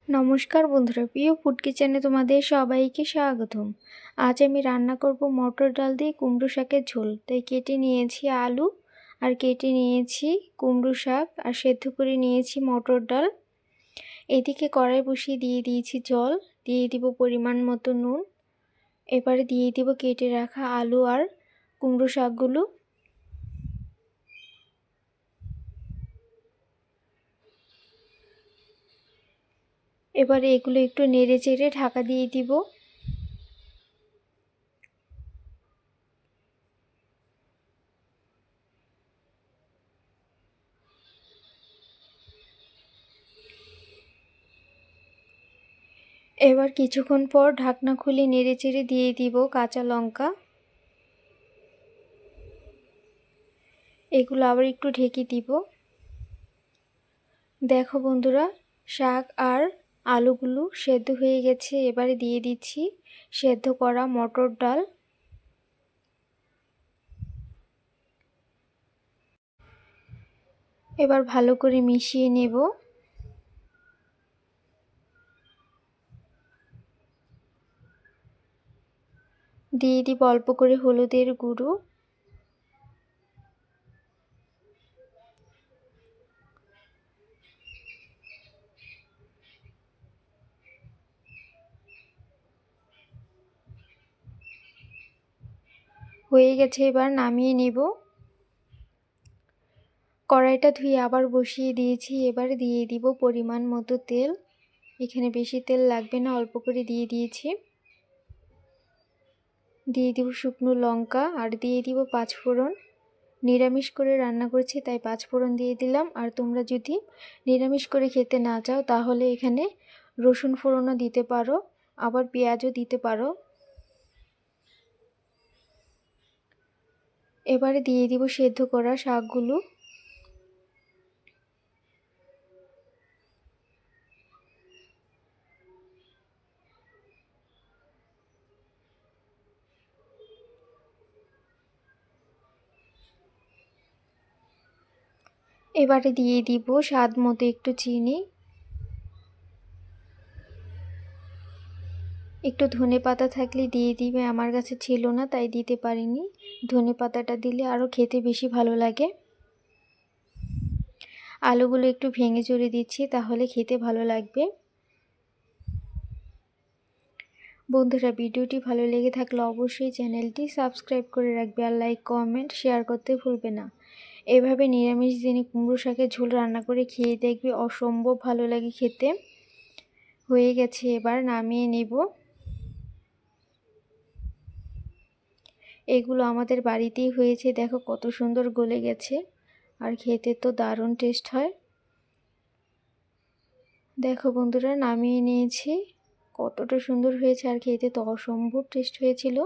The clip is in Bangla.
নমস্কার বন্ধুরা, প্রিয় ফুড কিচেনে তোমাদের সবাইকে স্বাগতম। আজ আমি রান্না করব মটর ডাল দিয়ে কুমড়ো শাকের ঝোল। তাই কেটে নিয়েছি আলু আর কেটে নিয়েছি কুমড়ো শাক আর সেদ্ধ করে নিয়েছি মটর ডাল। এদিকে কড়াই বসিয়ে দিয়ে দিয়েছি জল, দিয়ে দিব পরিমাণ মতো নুন। এবারে দিয়ে দিব কেটে রাখা আলু আর কুমড়ো শাকগুলো। এবারে এগুলো একটু নেড়ে চেড়ে ঢাকা দিয়ে দিব। এবার কিছুক্ষণ পর ঢাকনা খুলে নেড়েচেড়ে দিয়ে দিব কাঁচা লঙ্কা। এগুলো আবার একটু ঢেকে দিব। দেখো বন্ধুরা, শাক আর আলুগুলো সেদ্ধ হয়ে গেছে। এবারে দিয়ে দিচ্ছি সেদ্ধ করা মটর ডাল। এবার ভালো করে মিশিয়ে নেব। দিয়ে দিব অল্প করে হলুদের গুঁড়ো। হয়ে গেছে, এবার নামিয়ে নেব। কড়াইটা ধুয়ে আবার বসিয়ে দিয়েছি। এবার দিয়ে দিব পরিমাণ মতো তেল। এখানে বেশি তেল লাগবে না, অল্প করে দিয়ে দিয়েছি। দিয়ে দিব শুকনো লঙ্কা আর দিয়ে দিব পাঁচফোড়ন। নিরামিষ করে রান্না করেছি তাই পাঁচফোড়ন দিয়ে দিলাম। আর তোমরা যদি নিরামিষ করে খেতে না চাও তাহলে এখানে রসুন ফোড়নও দিতে পারো, আবার পেঁয়াজও দিতে পারো। এবারে দিয়ে দিব সেদ্ধ করা শাকগুলো। এবারে দিয়ে দিব স্বাদ মতো একটু চিনি, একটু ধনেপাতা থাকলে দিয়ে দিবে। আমার কাছে ছিল না তাই দিতে পারিনি। ধনেপাতাটা দিলে আরও খেতে বেশি ভালো লাগে। আলুগুলো একটু ভেঙে চড়ে দিচ্ছি, তাহলে খেতে ভালো লাগবে। বন্ধুরা, ভিডিওটি ভালো লেগে থাকলে অবশ্যই চ্যানেলটি সাবস্ক্রাইব করে রাখবে আর লাইক কমেন্ট শেয়ার করতে ভুলবে না। এভাবে নিরামিষ দিনে কুমড়ো শাকের ঝোল রান্না করে খেয়ে দেখবে, অসম্ভব ভালো লাগে খেতে। হয়ে গেছে, এবার নামিয়ে নেব। এগুলো আমাদের বাড়িতেই হয়েছে, দেখো কত সুন্দর গলে গেছে আর খেতে তো দারুণ টেস্ট হয়। দেখো বন্ধুরা, নামিয়ে নিয়েছি। কতটা সুন্দর হয়েছে আর খেতে তো অসম্ভব টেস্ট হয়েছিল।